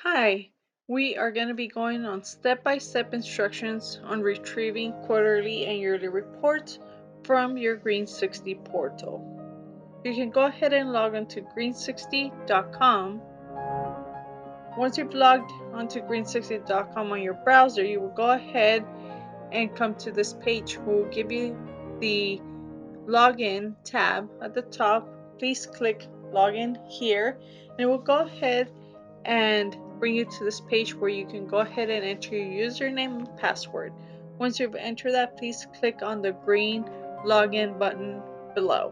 Hi, we are going to be going on step-by-step instructions on retrieving quarterly and yearly reports from your Green60 portal. You can go ahead and log on to green60.com. Once you've logged onto green60.com on your browser, you will go ahead and come to this page. We'll give you the login tab at the top. Please click login here, and it will go ahead and bring you to this page where you can go ahead and enter your username and password. Once you've entered that, please click on the green login button below.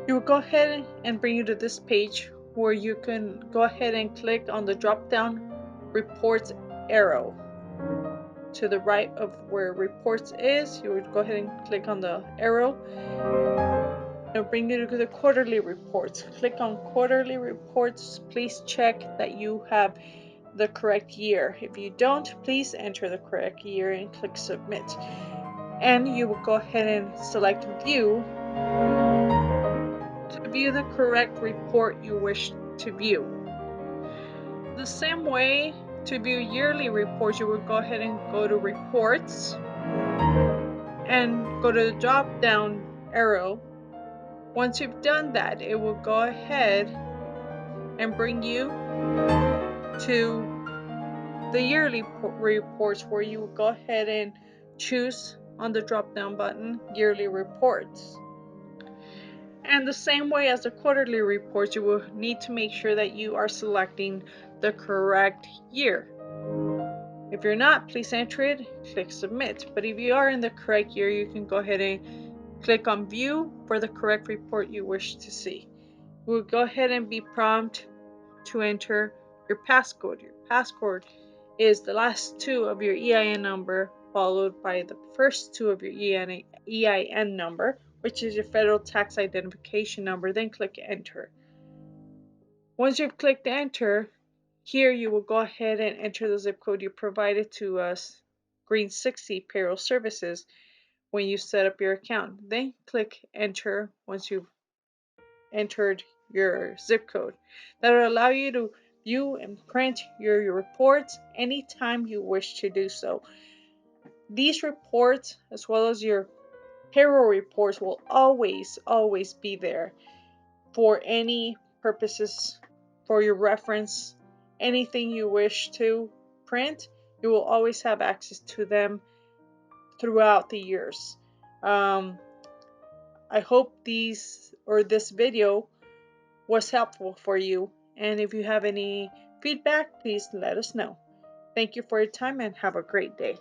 It will go ahead and bring you to this page where you can go ahead and click on the drop down reports arrow. To the right of where reports is, you would go ahead and click on the arrow. It'll bring you to the quarterly reports. Click on quarterly reports. Please check that you have the correct year. If you don't, please enter the correct year and click submit. And you will go ahead and select view to view the correct report you wish to view. The same way to view yearly reports, you will go ahead and go to reports and go to the drop down arrow. Once you've done that, it will go ahead and bring you to the yearly reports where you will go ahead and choose on the drop down button yearly reports. And the same way as the quarterly reports, you will need to make sure that you are selecting the correct year. If you're not, please enter it, click submit. But if you are in the correct year, you can go ahead and click on view for the correct report you wish to see. We'll go ahead and be prompted to enter your passcode. Your passcode is the last two of your EIN number followed by the first two of your EIN number, which is your federal tax identification number. Then click enter. Once you've clicked enter, here you will go ahead and enter the zip code you provided to us, Green60 Payroll Services, when you set up your account. Then click enter once you've entered your zip code. That will allow you to view and print your reports anytime you wish to do so. These reports, as well as your payroll reports, will always be there for any purposes, for your reference. Anything you wish to print, you will always have access to them throughout the years. I hope this video was helpful for you, and if you have any feedback, please let us know. Thank you for your time and have a great day.